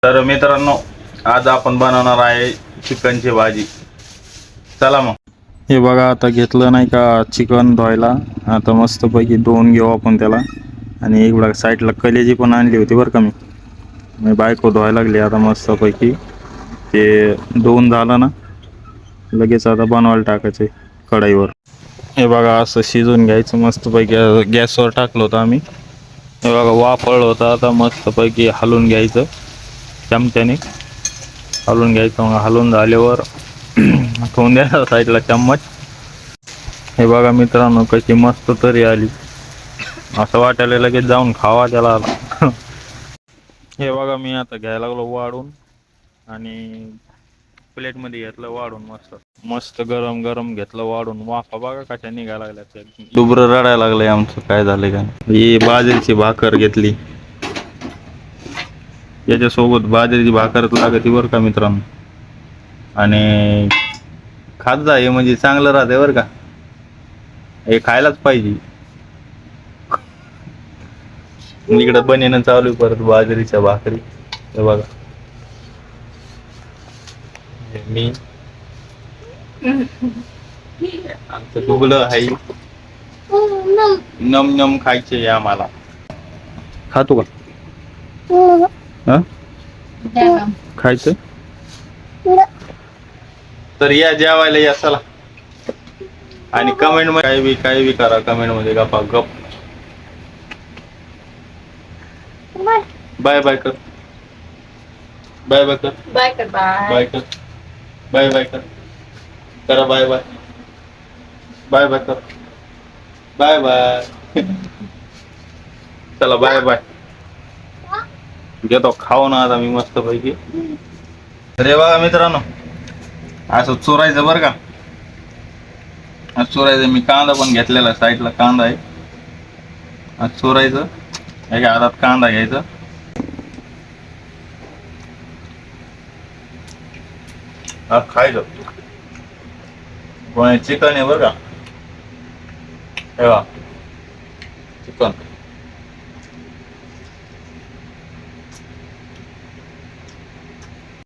तर मित्रांनो, आज आपण बनवणार आहे चिकनची भाजी. चला मग. हे बघा, आता घेतलं नाही का चिकन धुवायला. आता मस्तपैकी धुवून घेऊ आपण त्याला. आणि एक बघा साईडला कलेजी पण आणली होती बरं का. मी बायको धुवायला लागली आता मस्तपैकी. ते धुवून झालं ना, लगेच आता बनवायला टाकायचे कढईवर. हे बघा, असं शिजवून घ्यायचं मस्तपैकी. गॅसवर टाकलं होतं आम्ही. हे बघा वाफळलं होतं. आता मस्तपैकी हलवून घ्यायचं चमच्याने. हलवून घ्यायचं. मग हलवून झाल्यावर ठेवून द्यायचा साईडला चम्मच. हे बघा मित्रांनो, कशी मस्त तरी आली. असं वाटायला लगेच जाऊन खावा त्याला. हे बघा, मी आता घ्यायला लागलो वाढून आणि प्लेटमध्ये घेतलं वाढून. मस्त मस्त गरम गरम घेतलं वाढून. वाफा बघा कशा निघायला लागल्या. डुबरं रडायला लागलंय आमचं. काय झालंय का, ही बाजरीची भाकर घेतली. याच्यासोबत बाजरीची भाकरच लागते बरं का मित्रांनो. आणि खात जा, हे म्हणजे चांगलं राहते बरं का. हे खायलाच पाहिजे. इकडे बनेनं चालू परत बाजरीच्या भाकरी. हे बघा, मी आमचं दुबलं आहे. नम नम खायचे आम्हाला. खातो का? खायचं तर या जेवायला या. चला. आणि कमेंट मध्ये काही बी करा. कमेंट मध्ये गप्पा गप. बाय बाय कर. बाय बाय कर. बाय कर. बाय कर. बाय बाय कर. करा बाय बाय. बाय बाय कर. Bye bye. चला बाय बाय. घेतो खाऊ ना आता मी मस्त पैकी. अरे बघा मित्रांनो, असं चोरायचं बरं का. असं चोरायचं. मी कांदा पण घेतलेला, साईडला कांदा आहे. असं चोरायचं. एका हातात कांदा घ्यायचा. हा खायचं. चिकन आहे बरं का. हे बघा चिकन.